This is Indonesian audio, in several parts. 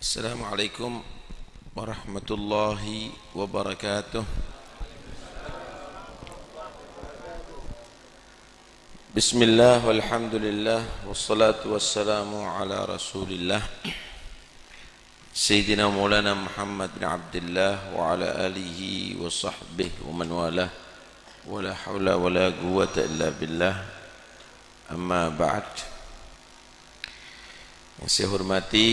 Assalamualaikum warahmatullahi wabarakatuh. Bismillah walhamdulillah wassalatu wassalamu ala rasulillah Sayyidina Maulana Muhammad bin Abdullah wa ala alihi wa sahbihi wa man walah wa la hawla wa la quwwata illa billah. Amma ba'd. Yang saya hormati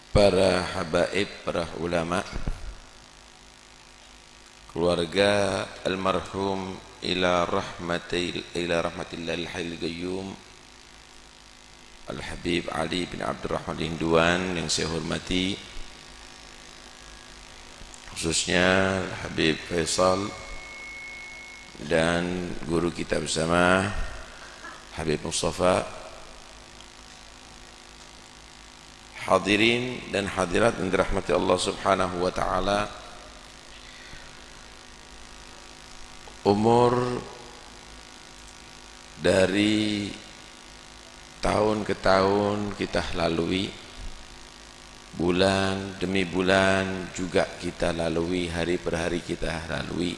para habaib, para ulama, keluarga almarhum ila rahmatillahil hayyil qayyum Al-Habib Ali bin Abdurrahman Hinduan, yang saya hormati khususnya Al-Habib Faisal dan guru kita bersama Habib Mustafa, hadirin dan hadirat yang dirahmati Allah Subhanahu wa taala. Umur dari tahun ke tahun kita lalui, bulan demi bulan juga kita lalui, hari per hari kita lalui,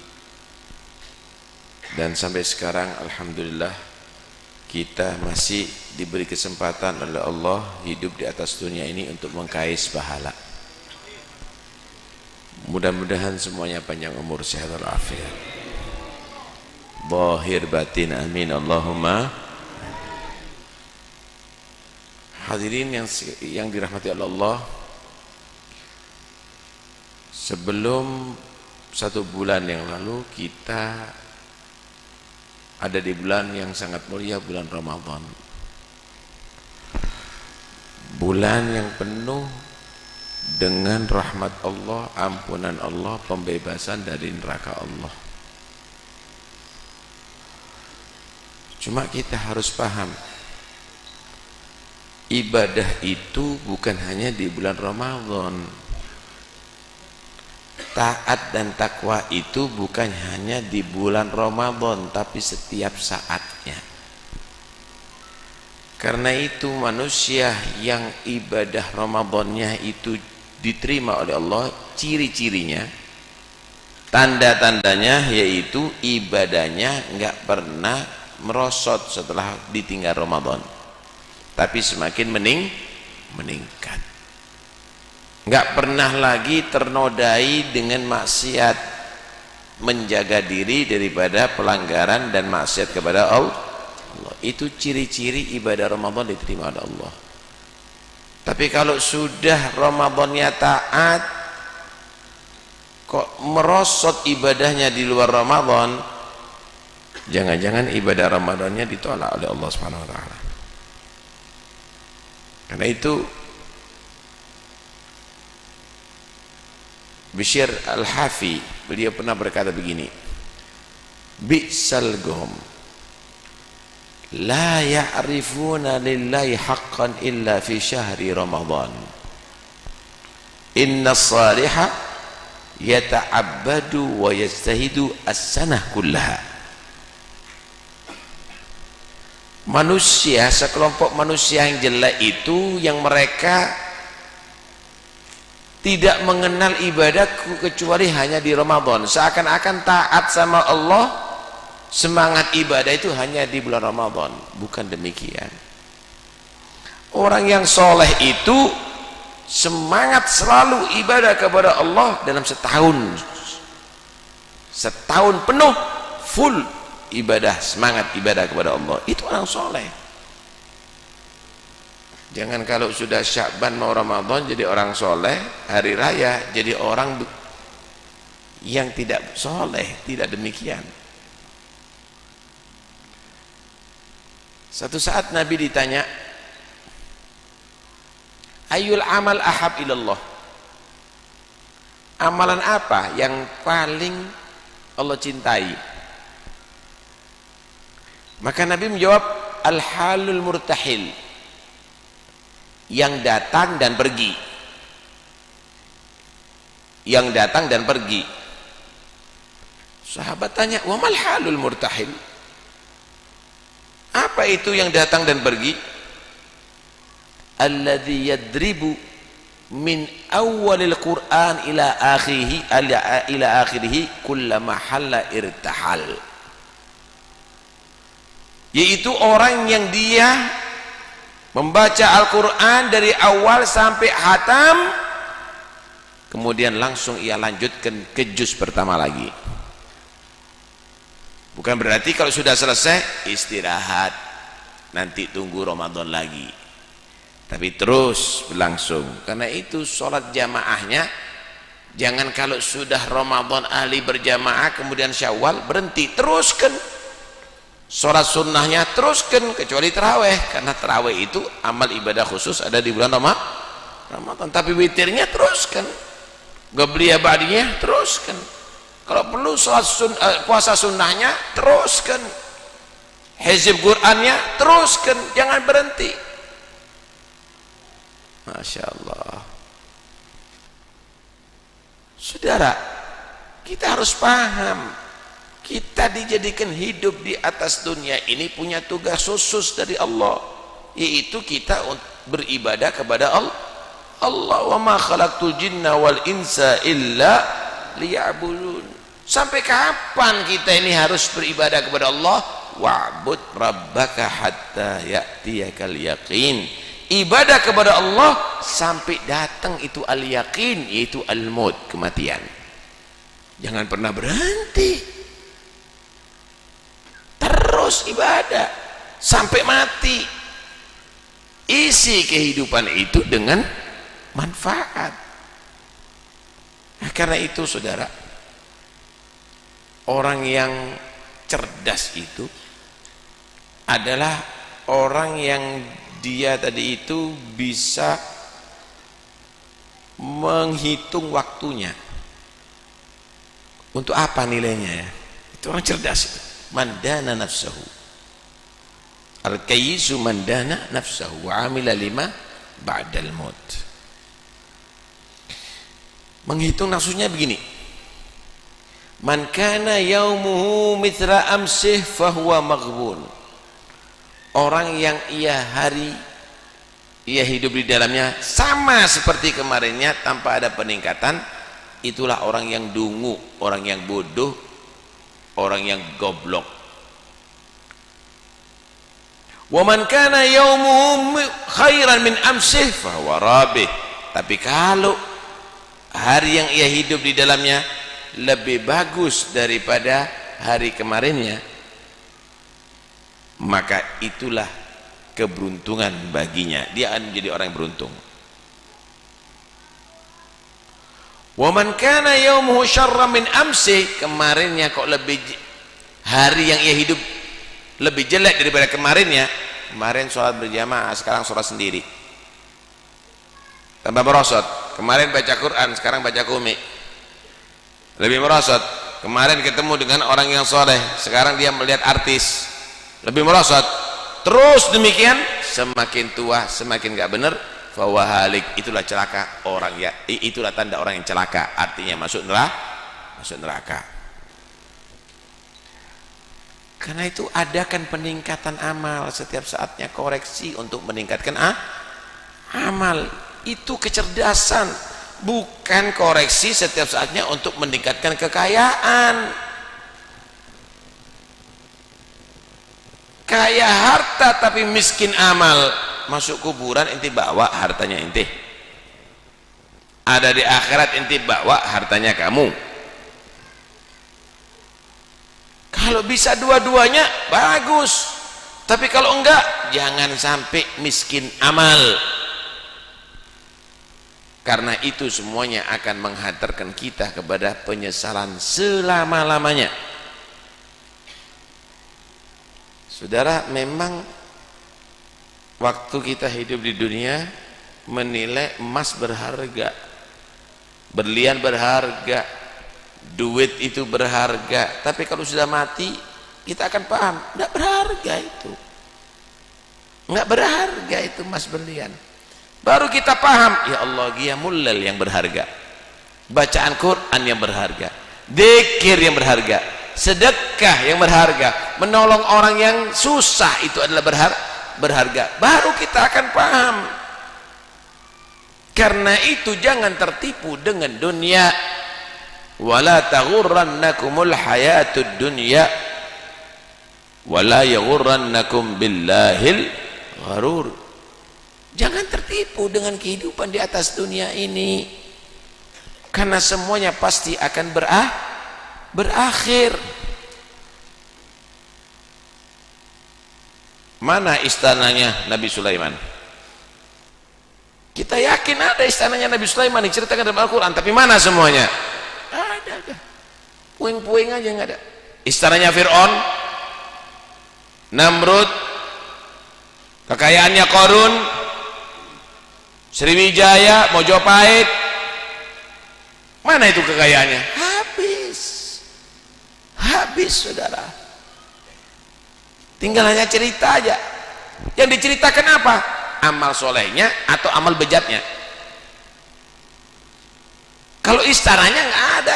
dan sampai sekarang alhamdulillah kita masih diberi kesempatan oleh Allah hidup di atas dunia ini untuk mengkais pahala. Mudah-mudahan semuanya panjang umur, sehat walafiat, zahir batin, amin Allahumma. Hadirin yang dirahmati oleh Allah, sebelum 1 bulan yang lalu kita ada di bulan yang sangat mulia, bulan Ramadan. Bulan yang penuh dengan rahmat Allah, ampunan Allah, pembebasan dari neraka Allah. Cuma kita harus paham, ibadah itu bukan hanya di bulan Ramadan. Taat dan takwa itu bukan hanya di bulan Ramadan, tapi setiap saatnya. Karena itu manusia yang ibadah Ramadannya itu diterima oleh Allah, ciri-cirinya, tanda-tandanya yaitu ibadahnya enggak pernah merosot setelah ditinggal Ramadan, tapi semakin meningkat. Enggak pernah lagi ternodai dengan maksiat, menjaga diri daripada pelanggaran dan maksiat kepada Allah. Itu ciri-ciri ibadah Ramadan diterima oleh Allah. Tapi kalau sudah Ramadannya taat, kok merosot ibadahnya di luar Ramadan, jangan-jangan ibadah Ramadannya ditolak oleh Allah Subhanahu wa taala. Karena itu Bishr Al-Hafi, beliau pernah berkata begini, bi'sal qawm la ya'rifuna lillahi haqqan illa fi syahri Ramadan, inna as-saliha yata'abbadu wa yajtahidu as-sanah kullaha. Manusia, sekelompok manusia yang jelek itu yang mereka tidak mengenal ibadah kecuali hanya di Ramadan. Seakan-akan taat sama Allah, semangat ibadah itu hanya di bulan Ramadan. Bukan demikian. Orang yang soleh itu semangat selalu ibadah kepada Allah dalam setahun penuh full ibadah, semangat ibadah kepada Allah. Itu orang soleh. Jangan kalau sudah Sya'ban mau Ramadan jadi orang soleh, hari raya jadi orang yang tidak soleh. Tidak demikian. Satu saat Nabi ditanya, ayyul amal ahab ilallah, amalan apa yang paling Allah cintai? Maka Nabi menjawab, al-halul murtahil, yang datang dan pergi. Yang datang dan pergi. Sahabat tanya, wa mal halul murtahil, apa itu yang datang dan pergi? Alladzi yadribu min awalil Quran ila akhirih kullama halla irtahal, yaitu orang yang dia membaca Al-Quran dari awal sampai hatam, kemudian langsung ia lanjutkan ke juz pertama lagi. Bukan berarti kalau sudah selesai istirahat, nanti tunggu Ramadan lagi, tapi terus berlangsung. Karena itu sholat jamaahnya jangan kalau sudah Ramadan ahli berjamaah kemudian Syawal berhenti, teruskan. Sholat sunnahnya teruskan, kecuali taraweh, karena taraweh itu amal ibadah khusus ada di bulan Ramadan. Tapi witirnya teruskan, qabliyah ba'diyah teruskan. Kalau perlu puasa sunnahnya teruskan, hizib Qur'annya teruskan, jangan berhenti. Masya Allah. Saudara, kita harus paham, kita dijadikan hidup di atas dunia ini punya tugas khusus dari Allah, yaitu kita beribadah kepada Allah. Wa ma khalaqtul jinna wal insa illa liya'budun. Sampai kapan kita ini harus beribadah kepada Allah? Wa'bud rabbaka hatta ya'tiyakal yaqin. Ibadah kepada Allah sampai datang itu al-yaqin, yaitu al-maut, kematian. Jangan pernah berhenti, terus ibadah sampai mati. Isi kehidupan itu dengan manfaat. Nah, karena itu saudara, orang yang cerdas itu adalah orang yang dia tadi itu bisa menghitung waktunya. Untuk apa nilainya ya? Itu orang cerdas itu. Mandana nafsahu. Al-kayyisu mandana nafsahu wa amila lima ba'dal maut. Menghitung nafsunya begini. Man kana yaumuhu mithla amsih fahuwa maghbun. Orang yang ia hidup di dalamnya sama seperti kemarinnya tanpa ada peningkatan, itulah orang yang dungu, orang yang bodoh, orang yang goblok. Wa man kana yaumuhu khairan min amsih fahuwa rabih. Tapi kalau hari yang ia hidup di dalamnya lebih bagus daripada hari kemarinnya, maka itulah keberuntungan baginya, dia akan menjadi orang yang beruntung. Wa man kana yaumuhu syarran min amsi, kemarinnya kok lebih, hari yang ia hidup lebih jelek daripada kemarinnya. Kemarin sholat berjamaah, sekarang sholat sendiri, tambah merosot. Kemarin baca Quran, sekarang baca komik, lebih merosot. Kemarin ketemu dengan orang yang soleh, sekarang dia melihat artis, lebih merosot. Terus demikian, semakin tua semakin gak benar. Fawahalik, itulah celaka orang ya, itulah tanda orang yang celaka, artinya masuk neraka. Karena itu adakan peningkatan amal setiap saatnya, koreksi untuk meningkatkan amal. Itu kecerdasan, bukan koreksi setiap saatnya untuk meningkatkan kekayaan. Kaya harta tapi miskin amal, masuk kuburan ente bawa hartanya ente, ada di akhirat ente bawa hartanya kamu. Kalau bisa dua-duanya bagus, tapi kalau enggak jangan sampai miskin amal, karena itu semuanya akan menghantarkan kita kepada penyesalan selama-lamanya. Saudara, memang waktu kita hidup di dunia menilai emas berharga, berlian berharga, duit itu berharga, tapi kalau sudah mati kita akan paham enggak berharga itu, enggak berharga itu emas berlian. Baru kita paham, ya Allah, qiyamul lail yang berharga, bacaan Quran yang berharga, zikir yang berharga, sedekah yang berharga, menolong orang yang susah itu adalah berharga. Baru kita akan paham. Karena itu jangan tertipu dengan dunia. Wala taghurrannakumul hayatud dunya wala yaghurrannakum billahil gharur. Jangan tertipu dengan kehidupan di atas dunia ini, karena semuanya pasti akan berakhir. Mana istananya Nabi Sulaiman? Kita yakin ada istananya Nabi Sulaiman diceritakan dalam Al-Quran, tapi mana semuanya? Ada. Puing-puing aja nggak ada. Istananya Fir'aun, Namrud, kekayaannya Qarun, Sriwijaya, Mojopahit, mana itu kekayaannya? Habis saudara. Tinggal hanya cerita aja. Yang diceritakan apa? Amal solehnya atau amal bejatnya. Kalau istananya nggak ada,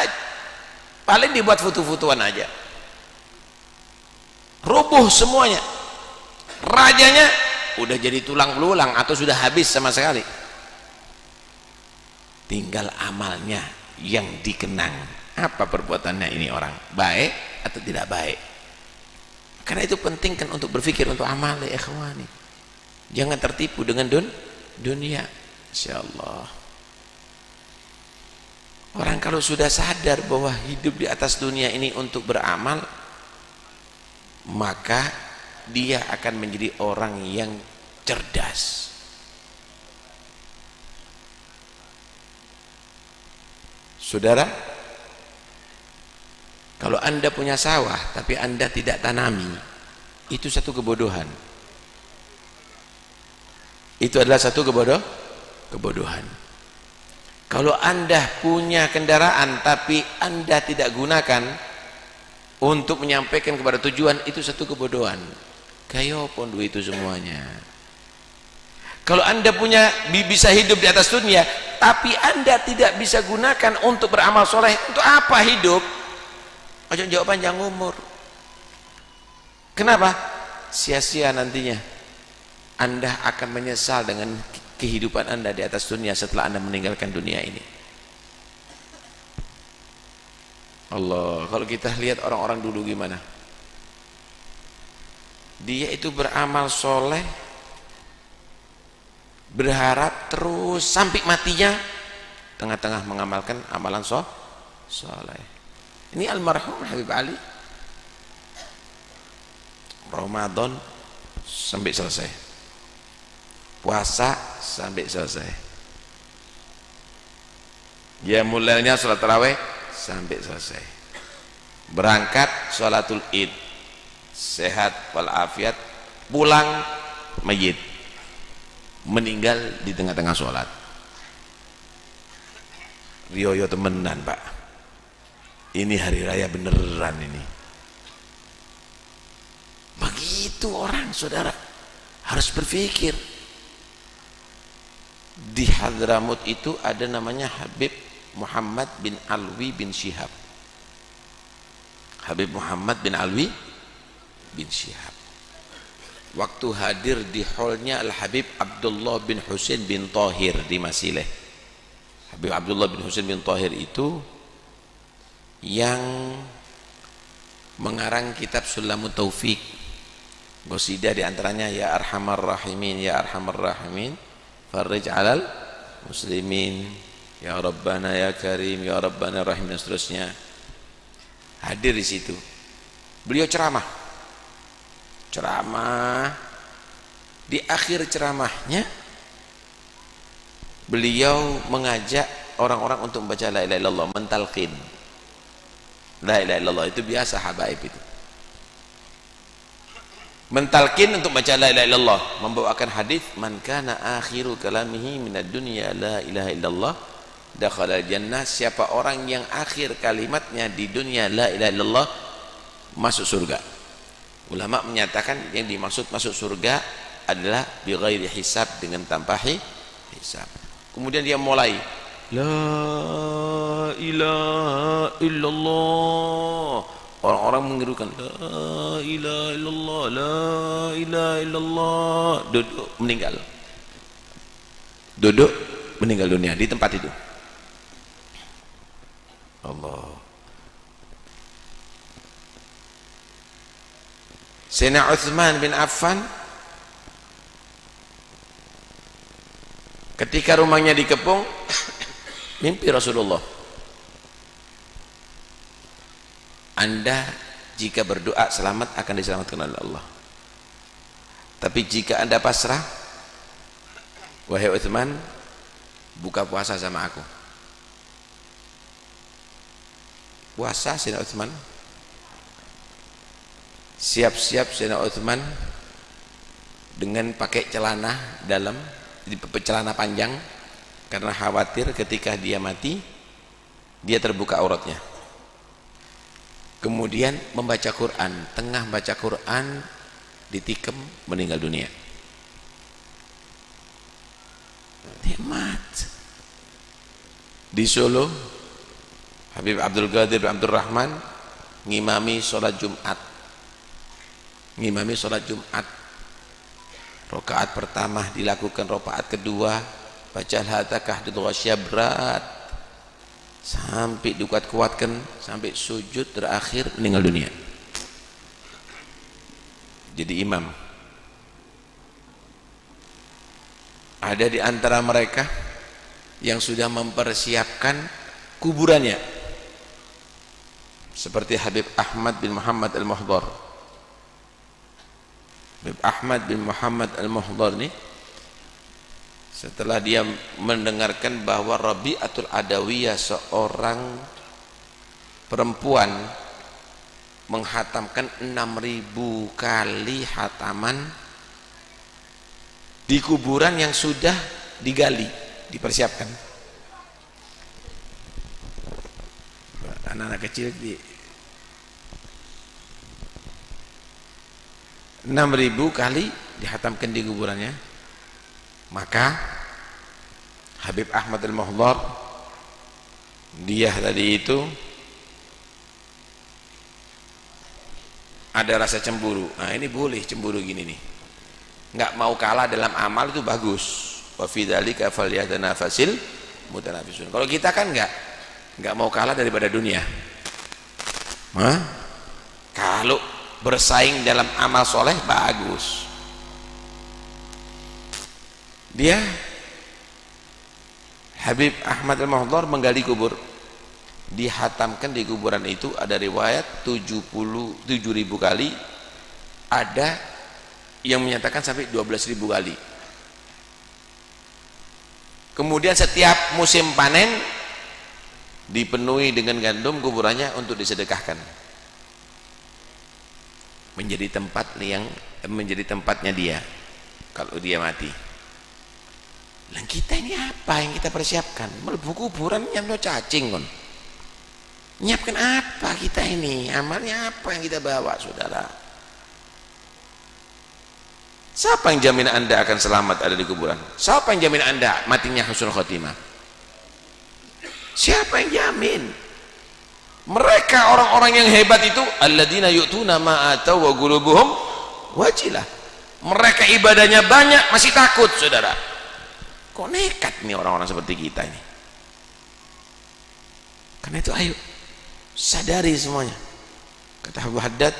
paling dibuat foto-fotoan aja, rubuh semuanya. Rajanya udah jadi tulang belulang atau sudah habis sama sekali. Tinggal amalnya yang dikenang. Apa perbuatannya ini orang, baik atau tidak baik? Karena itu penting kan untuk berpikir untuk amal ya ikhwani. Jangan tertipu dengan dunia. Insyaallah. Orang kalau sudah sadar bahwa hidup di atas dunia ini untuk beramal, maka dia akan menjadi orang yang cerdas. Saudara, kalau Anda punya sawah tapi Anda tidak tanami, itu satu kebodohan. Itu adalah satu kebodohan. Kalau Anda punya kendaraan tapi Anda tidak gunakan untuk menyampaikan kepada tujuan, itu satu kebodohan. Kayo pun duit itu semuanya. Kalau Anda bisa hidup di atas dunia tapi Anda tidak bisa gunakan untuk beramal soleh, untuk apa hidup? Ojo jawab panjang umur. Kenapa? Sia-sia nantinya. Anda akan menyesal dengan kehidupan Anda di atas dunia setelah Anda meninggalkan dunia ini. Allah, kalau kita lihat orang-orang dulu gimana? Dia itu beramal soleh, berharap terus sampai matinya, tengah-tengah mengamalkan amalan soleh. Ini almarhum Habib Ali, Ramadan sampai selesai, puasa sampai selesai, dia mulainya sholat tarawih sampai selesai, berangkat sholatul id, sehat walafiat, pulang mayit, meninggal di tengah-tengah sholat. Rioyo temenan pak, ini hari raya beneran ini. Begitu orang saudara harus berpikir. Di Hadramut itu ada namanya Habib Muhammad bin Alwi bin Syihab. Habib Muhammad bin Alwi bin Syihab waktu hadir di hallnya Al-Habib Abdullah bin Husain bin Tahir di Masileh. Habib Abdullah bin Husain bin Tahir itu yang mengarang kitab Sulamut Taufik, qasidah diantaranya ya arhamar rahimin ya arhamar rahimin farij alal muslimin ya rabbana ya karim ya rabbana rahim, dan seterusnya. Hadir di situ, beliau ceramah. Di akhir ceramahnya beliau mengajak orang-orang untuk membaca la ilaha illallah, mentalqin la ilaha illallah. Itu biasa habaib itu, mentalqin untuk baca la ilaha illallah, membawakan hadis man kana akhiru kalamihi minad dunya la ilaha illallah dakhala jannah. Siapa orang yang akhir kalimatnya di dunia la ilaha illallah, masuk surga. Ulama menyatakan yang dimaksud masuk surga adalah bighairi hisab, dengan tanpa hisab. Kemudian dia mulai la ilaha illallah. Orang-orang mengirukan la ilaha illallah, la ilaha illallah. Duduk, meninggal. Duduk, meninggal dunia di tempat itu. Allah. Sayyidina Utsman bin Affan ketika rumahnya dikepung mimpi Rasulullah, Anda jika berdoa selamat akan diselamatkan oleh Allah, tapi jika Anda pasrah, wahai Utsman, buka puasa sama aku. Puasa Sayyidina Utsman, siap-siap Sayyidina Utsman dengan pakai celana dalam, celana panjang, karena khawatir ketika dia mati dia terbuka auratnya. Kemudian membaca Quran, tengah baca Quran ditikam meninggal dunia. Nikmat. Di Solo Habib Abdul Qadir bin Abdul Rahman ngimami sholat Jumat. Ngimami sholat Jumat. Rakaat pertama dilakukan, rakaat kedua baca al-Hatakah ditawasya berat sampai dikuat-kuatkan sampai sujud terakhir meninggal dunia. Jadi imam. Ada di antara mereka yang sudah mempersiapkan kuburannya, seperti Habib Ahmad bin Muhammad Al-Muhdar. Habib Ahmad bin Muhammad Al-Muhdar ini setelah dia mendengarkan bahwa Rabi'atul Adawiyah, seorang perempuan, menghatamkan 6.000 kali hataman di kuburan yang sudah digali, dipersiapkan. Anak-anak kecil di 6.000 kali dihatamkan di kuburannya. Maka Habib Ahmad Al-Muhdar, dia tadi itu ada rasa cemburu. Nah ini boleh cemburu gini nih, nggak mau kalah dalam amal itu bagus. Wa fi dzalika falyatanafasil mutanafisun. Kalau kita kan nggak mau kalah daripada dunia. Kalau bersaing dalam amal soleh bagus. Dia Habib Ahmad Al-Muhdar menggali kubur, dihatamkan di kuburan itu ada riwayat 77.000 kali, ada yang menyatakan sampai 12.000 kali. Kemudian setiap musim panen dipenuhi dengan gandum kuburannya untuk disedekahkan, menjadi tempatnya dia kalau dia mati. Dan kita ini apa yang kita persiapkan? Melebu kuburan nyampe cacing kon. Nyiapkan apa kita ini? Amalnya apa yang kita bawa, saudara? Siapa yang jamin Anda akan selamat ada di kuburan? Siapa yang jamin Anda matinya husnul khotimah? Siapa yang jamin? Mereka orang-orang yang hebat itu alladzina yu'tuna ma atau wa qulubuhum wajilah. Mereka ibadahnya banyak masih takut, saudara. Kok nekat nih orang-orang seperti kita ini? Karena itu ayo sadari semuanya. Kata Abu Haddad,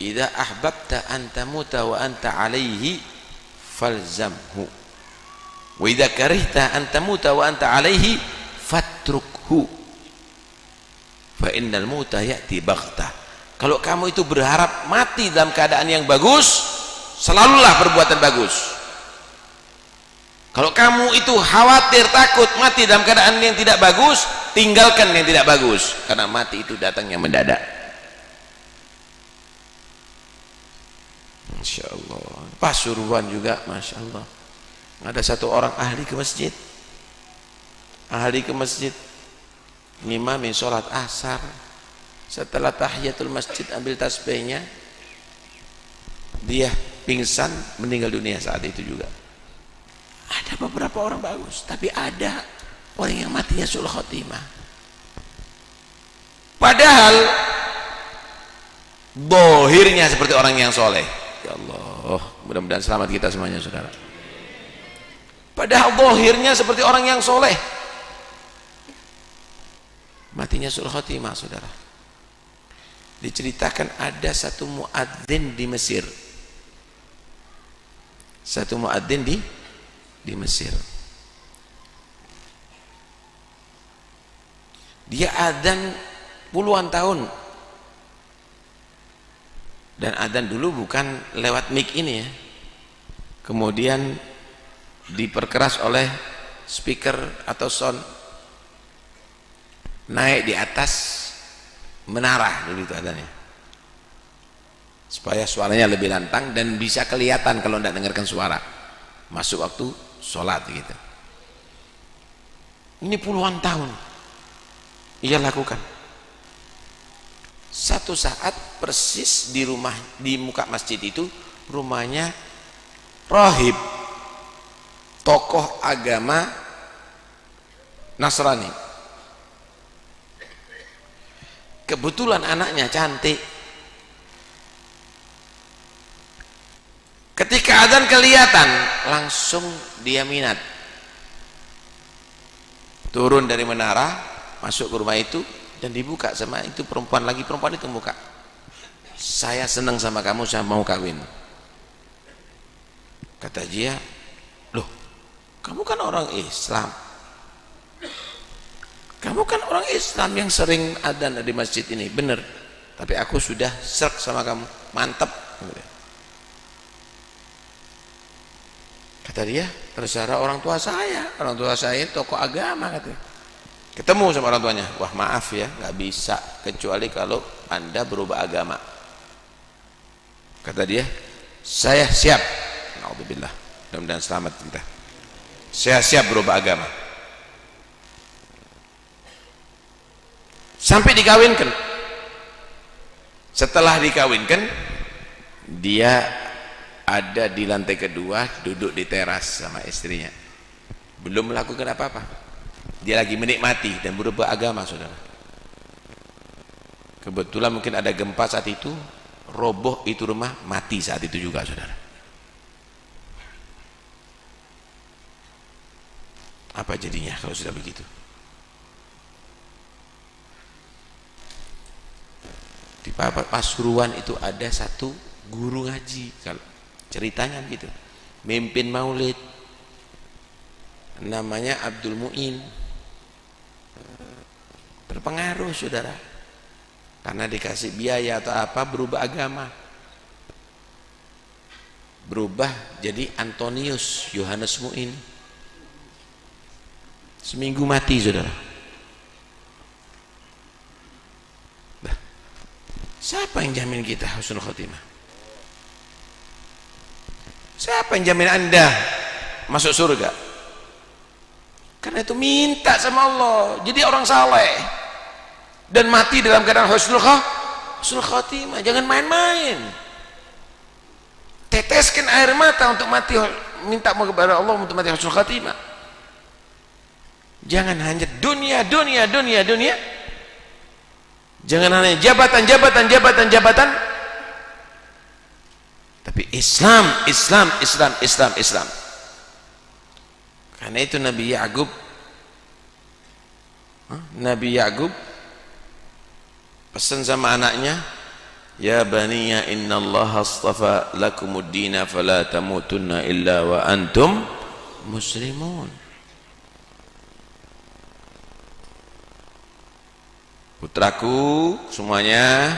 idza ahbabta an tamuta wa anta alaihi falzamhu, wa idza karihta an tamuta wa anta alaihi fatrukhu, fa innal mauta ya'ti baghtah. Kalau kamu itu berharap mati dalam keadaan yang bagus, selalulah perbuatan bagus. Kalau kamu itu khawatir takut mati dalam keadaan yang tidak bagus, tinggalkan yang tidak bagus, karena mati itu datangnya mendadak. Masya Allah. Pasuruan juga, Masya Allah, ada satu orang ahli ke masjid, ngimami sholat asar, setelah tahiyatul masjid ambil tasbihnya, dia pingsan meninggal dunia saat itu juga. Ada beberapa orang bagus, tapi ada orang yang matinya sul khotimah. Padahal dohirnya seperti orang yang soleh. Ya Allah, mudah-mudahan selamat kita semuanya, saudara. padahal zahirnya seperti orang yang soleh, matinya suul khotimah. Saudara, diceritakan ada satu muadzin di Mesir, satu muadzin di Mesir, dia adzan puluhan tahun, dan adzan dulu bukan lewat mic ini ya, kemudian diperkeras oleh speaker atau sound, naik di atas menara dulu itu adanya, supaya suaranya lebih lantang dan bisa kelihatan kalau tidak dengarkan suara masuk waktu sholat gitu. Ini puluhan tahun ia lakukan. Satu saat persis di rumah, di muka masjid itu rumahnya rahib, tokoh agama Nasrani. Kebetulan anaknya cantik. Ketika adzan kelihatan, langsung dia minat, turun dari menara, masuk ke rumah itu, dan dibuka sama itu perempuan lagi. Perempuan itu buka, saya senang sama kamu, saya mau kawin. Kata dia, loh kamu kan orang Islam, kamu kan orang Islam yang sering adzan di masjid ini, bener, tapi aku sudah serk sama kamu, mantep. Kata dia, terserah orang tua saya tokoh agama katanya. Ketemu sama orang tuanya, wah maaf ya, nggak bisa kecuali kalau Anda berubah agama. Kata dia, saya siap. Alhamdulillah, mudah-mudahan selamat kita. Saya siap berubah agama. Sampai dikawinkan. Setelah dikawinkan, dia ada di lantai kedua, duduk di teras sama istrinya, belum melakukan apa-apa, dia lagi menikmati dan berubah agama. Saudara, kebetulan mungkin ada gempa saat itu, roboh itu rumah, mati saat itu juga. Saudara, apa jadinya kalau sudah begitu? Di Pasuruan itu ada satu guru ngaji, kalau ceritanya gitu, mimpin maulid, namanya Abdul Muin. Terpengaruh saudara, karena dikasih biaya atau apa, berubah agama, berubah jadi Antonius Yohanes Muin. Seminggu mati saudara. Nah, siapa yang jamin kita husnul khotimah? Siapa yang jamin Anda masuk surga? Karena itu minta sama Allah, jadi orang saleh dan mati dalam keadaan husnul khotimah. Jangan main-main. Teteskan air mata untuk mati, minta kepada Allah untuk mati husnul khotimah. Jangan hanya dunia. Jangan hanya jabatan. Tapi Islam. Karena itu Nabi Yakub pesan sama anaknya, ya baniya innallaha astafa lakumuddina fala tamutunna illa wa antum muslimun. Putraku semuanya,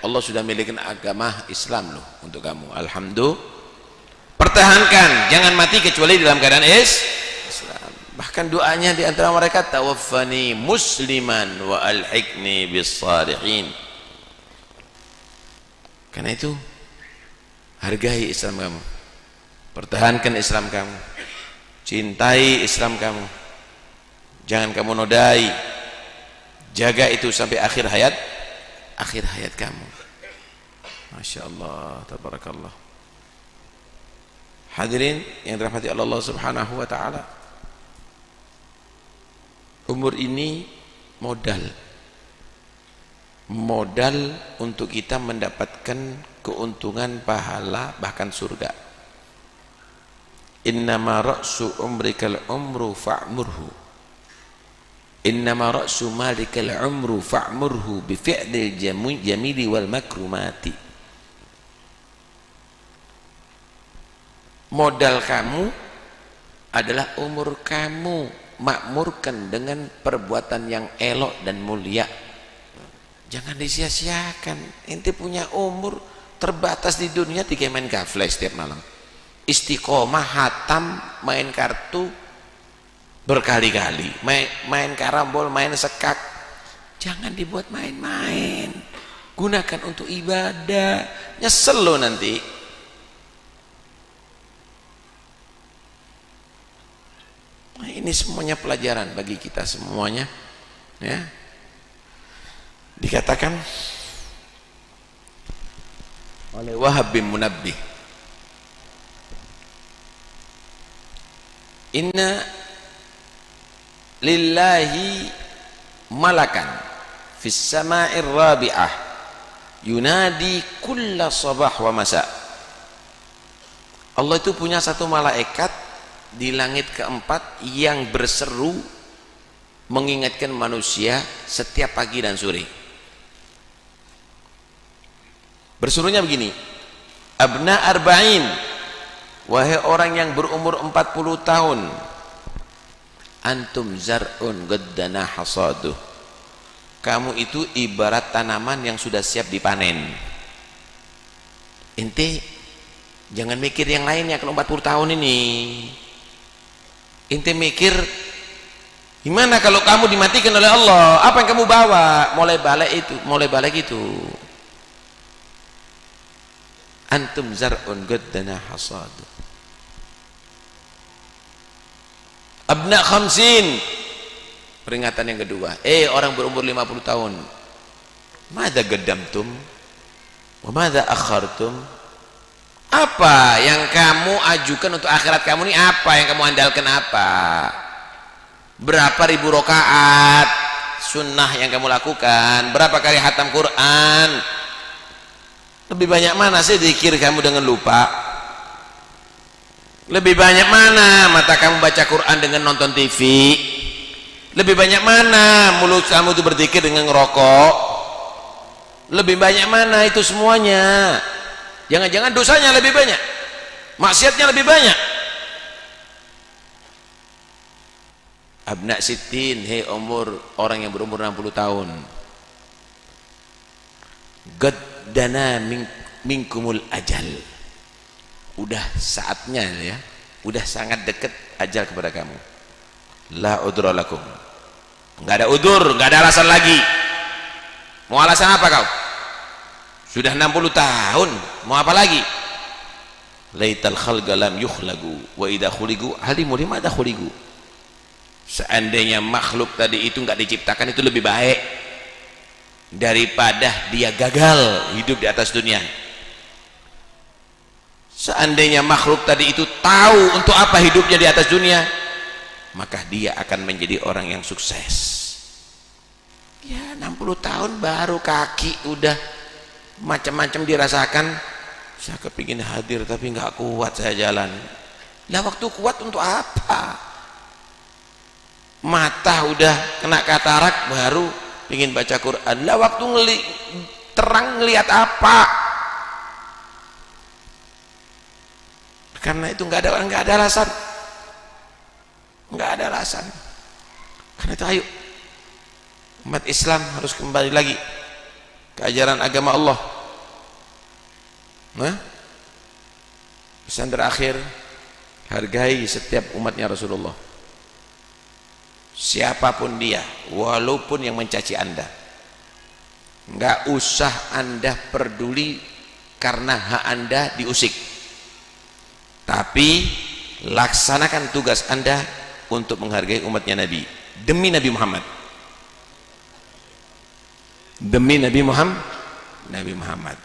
Allah sudah milikin agama Islam loh untuk kamu. Alhamdulillah, pertahankan, jangan mati kecuali dalam keadaan Islam. Bahkan doanya di antara mereka, tawaffani musliman wa alhiqni bis salihin. Karena itu hargai Islam kamu, pertahankan Islam kamu, cintai Islam kamu, jangan kamu nodai, jaga itu sampai akhir hayat kamu. Masya Allah, tabarakallah. Hadirin yang dirahmati Allah subhanahu wa ta'ala, umur ini modal untuk kita mendapatkan keuntungan, pahala, bahkan surga. innama ra'su umrikal umru fa'murhu, innama ra'su malikal umru fa'murhu bi fi'lil jamili wal makrumati. Modal kamu adalah umur kamu, makmurkan dengan perbuatan yang elok dan mulia. Jangan disia-siakan. Ente punya umur terbatas di dunia, tiga main gafles setiap malam, istiqomah hatam, main kartu berkali-kali, main karambol, main sekak. Jangan dibuat main-main, gunakan untuk ibadah. Nyesel lo nanti. Nah, ini semuanya pelajaran bagi kita semuanya, ya. Dikatakan oleh Wahab bin Munabbih, inna lillahi malakan fis sama'ir rabi'ah yunadi kulla sabah wa masa. Allah itu punya satu malaikat di langit keempat yang berseru mengingatkan manusia setiap pagi dan sore. Berserunya begini, abna arba'in, wahai orang yang berumur 40 tahun, antum zar'un gaddana hasaduh, kamu itu ibarat tanaman yang sudah siap dipanen. Ente jangan mikir yang lainnya kalau 40 tahun ini. Ente mikir, gimana kalau kamu dimatikan oleh Allah? Apa yang kamu bawa? Mulai balik itu. Antum zar'un gaddana hasad. Abna khamsin, peringatan yang kedua. Orang berumur 50 tahun. Madza gaddamtum? Wa madza akhartum? Apa yang kamu ajukan untuk akhirat kamu ini? Apa yang kamu andalkan? Apa? Berapa ribu rakaat sunnah yang kamu lakukan? Berapa kali khatam Quran? Lebih banyak mana sih zikir kamu dengan lupa? Lebih banyak mana mata kamu baca Quran dengan nonton TV? Lebih banyak mana mulut kamu itu berzikir dengan ngerokok? Lebih banyak mana itu semuanya? Jangan-jangan dosanya lebih banyak, maksiatnya lebih banyak. Abna sittin, umur orang yang berumur 60 tahun. Gaddana minkumul ajal. Udah saatnya ya, udah sangat dekat ajal kepada kamu. La udra lakum. Enggak ada udur, enggak ada alasan lagi. Mau alasan apa kau? Sudah 60 tahun, mau apa lagi? Laital khalqa lam yukhlagu wa idza khuliqu alimu limadza khuliqu. Seandainya makhluk tadi itu enggak diciptakan, itu lebih baik daripada dia gagal hidup di atas dunia. Seandainya makhluk tadi itu tahu untuk apa hidupnya di atas dunia, maka dia akan menjadi orang yang sukses. Ya 60 tahun baru kaki udah macam-macam dirasakan. Saya kepingin hadir tapi nggak kuat saya jalan. Lah waktu kuat untuk apa? Mata udah kena katarak baru pingin baca Quran. Lah waktu terang ngelihat apa? Karena itu nggak ada alasan. Nggak ada alasan. Karena itu ayo umat Islam harus kembali lagi ke ajaran agama Allah. Pesan terakhir, hargai setiap umatnya Rasulullah, siapapun dia, walaupun yang mencaci anda. Nggak usah anda peduli karena hak anda diusik, tapi laksanakan tugas anda untuk menghargai umatnya Nabi demi Nabi Muhammad. Demi Nabi Muhammad.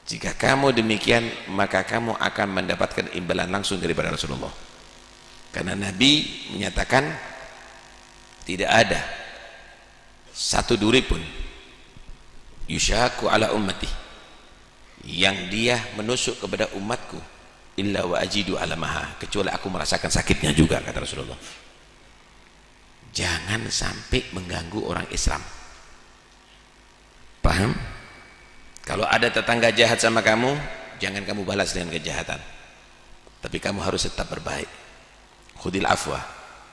Jika kamu demikian, maka kamu akan mendapatkan imbalan langsung daripada Rasulullah. Karena Nabi menyatakan tidak ada satu duri pun yushaku ala ummati yang dia menusuk kepada umatku illa wa ajidu alamaha, kecuali aku merasakan sakitnya juga, kata Rasulullah. Jangan sampai mengganggu orang Islam. Paham? Kalau ada tetangga jahat sama kamu, jangan kamu balas dengan kejahatan, tapi kamu harus tetap berbaik. Khudil afwa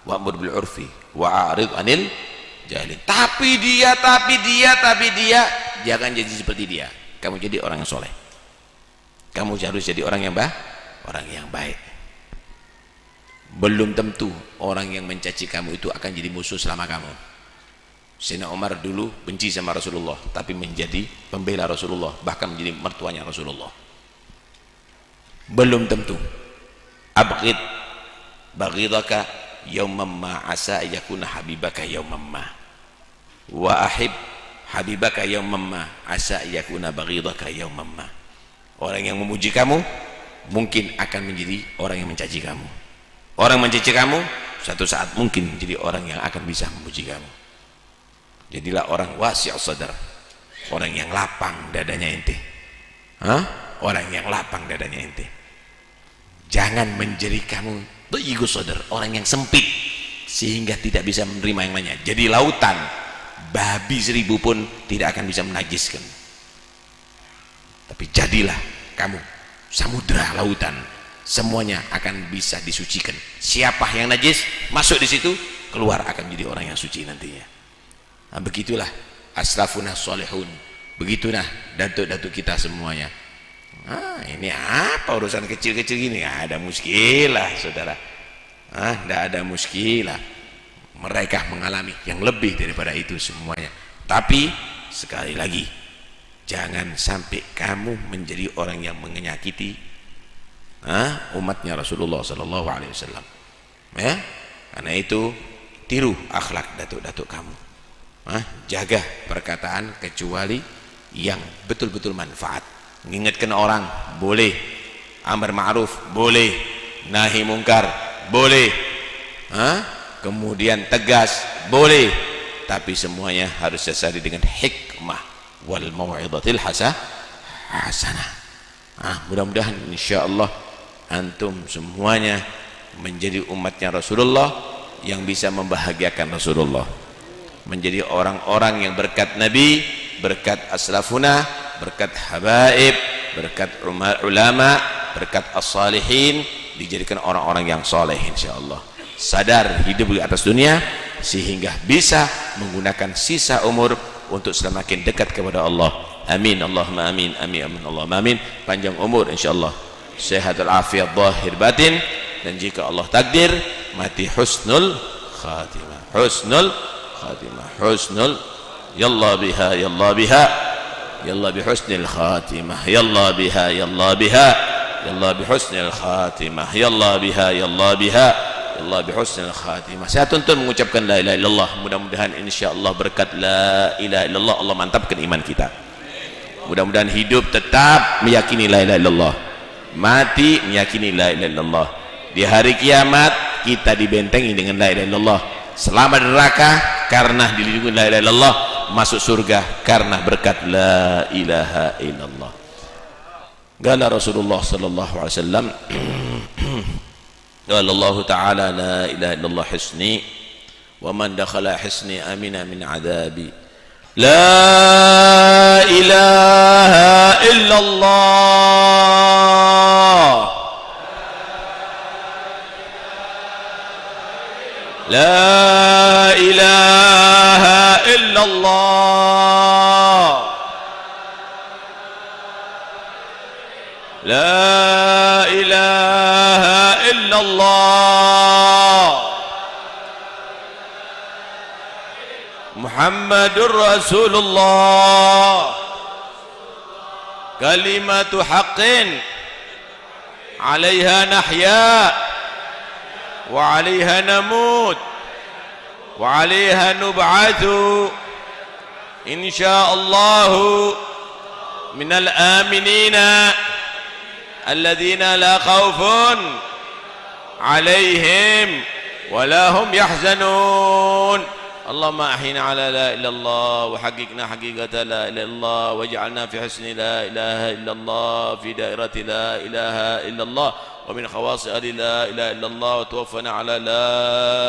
wa'mur bil urfi wa'arid anil jahilin. Tapi dia jangan jadi seperti dia. Kamu jadi orang yang soleh, kamu harus jadi orang yang baik. Belum tentu orang yang mencaci kamu itu akan jadi musuh selama kamu. Sayyidina Umar dulu benci sama Rasulullah, tapi menjadi pembela Rasulullah, bahkan menjadi mertuanya Rasulullah. Belum tentu. Abghid baghidaka yawman ma asa yakuna habibaka yawman ma, wa ahib habibaka yawman ma asa yakuna baghidaka yawman ma. Orang yang memuji kamu mungkin akan menjadi orang yang mencaci kamu. Orang mencaci kamu suatu saat mungkin menjadi orang yang akan bisa memuji kamu. Jadilah orang wasi' sadar, orang yang lapang dadanya ente. Orang yang lapang dadanya ente. Jangan menjadi kamu dhiqus sadar, orang yang sempit sehingga tidak bisa menerima yang lainnya. Jadi lautan, babi 1000 pun tidak akan bisa menajiskan. Tapi jadilah kamu samudra lautan, semuanya akan bisa disucikan. Siapa yang najis masuk di situ, keluar akan menjadi orang yang suci nantinya. Nah, begitulah aslafuna solihun, begitulah datuk-datuk kita semuanya. Ini apa urusan kecil-kecil gini? Ada muskilah, saudara. Tidak ada muskilah. Mereka mengalami yang lebih daripada itu semuanya. Tapi sekali lagi, jangan sampai kamu menjadi orang yang menyakiti umatnya Rasulullah Sallallahu Alaihi Wasallam. Ya, karena itu tiru akhlak datuk-datuk kamu. Jaga perkataan kecuali yang betul-betul manfaat. Mengingatkan orang boleh, amar ma'ruf boleh, nahi mungkar boleh, kemudian tegas boleh, tapi semuanya harus disasari dengan hikmah wal mau'izatil hasanah. Mudah-mudahan insyaallah antum semuanya menjadi umatnya Rasulullah yang bisa membahagiakan Rasulullah, menjadi orang-orang yang berkat Nabi, berkat aslafuna, berkat habaib, berkat ulama, berkat as-salihin, dijadikan orang-orang yang soleh insyaallah. Sadar hidup di atas dunia sehingga bisa menggunakan sisa umur untuk semakin dekat kepada Allah. Amin Allahumma amin, amin amin Allahumma amin. Panjang umur insyaallah, sehat walafiat zahir batin, dan jika Allah takdir mati husnul khatimah. Husnul khatimah, husnul, yalla biha yalla biha, yalla bihusnil khatimah, yalla biha yalla biha, yalla bihusnil khatimah, yalla biha yalla biha, yalla bihusnil khatimah. Saya tuntun mengucapkan la ilaha illallah. Mudah-mudahan insyaallah berkat la ilaha illallah Allah mantapkan iman kita. Mudah-mudahan hidup tetap meyakini la ilaha illallah, mati meyakini la ilaha illallah. Di hari kiamat kita dibentengi dengan la ilaha illallah. Selamat neraka karena dilindungi la ilaha illallah, masuk surga karena berkat la ilaha illallah. Qala Rasulullah sallallahu alaihi wasallam, qala Allah ta'ala la ilaha illallah hisni wa man dakhala hisni amina min adabi. La ilaha illallah, la ilaha illallah, la ilaha illallah, Muhammadur Rasulullah, kalimatu haqqin 'alaiha nahya wa 'alaiha namut wa 'alaiha nub'athu insyaallah minal aminina alladhina la khawfun 'alaihim wa la hum yahzanun. Allahumma ahyina ala la ilaha illallah wa haqiqna haqiqata la ilaha illallah waj'alna fi husni la ilaha illallah fi dairati la ilaha illallah. ومن خواص لا إله إلا الله وتوفنا على لا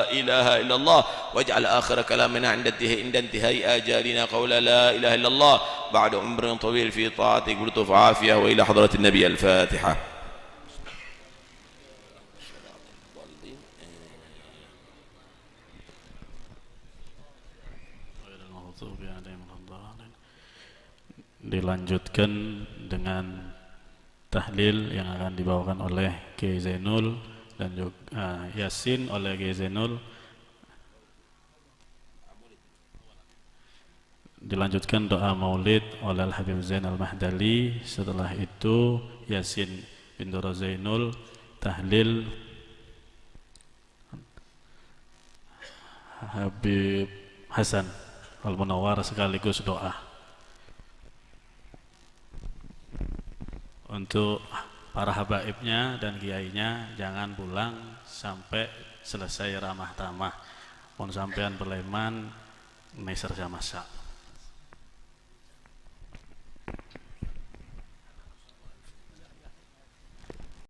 إله إلا الله واجعل آخر كلامنا عند انتهاء آجالنا قول لا إله إلا الله بعد عمر طويل في طاعتك ولطف عافية وإلى حضرة النبي. الفاتحة. Dilanjutkan dengan tahlil yang akan dibawakan oleh Kiai Zainul dan juga Yasin oleh Kiai Zainul. Dilanjutkan doa maulid oleh Al-Habib Zain Al-Mahdali. Setelah itu Yasin bin Doro Zainul, tahlil Habib Hasan Al-Munawwar sekaligus doa. Untuk para habaibnya dan kiainya jangan pulang sampai selesai ramah tamah. Mohon sampean berleman neser sama sak.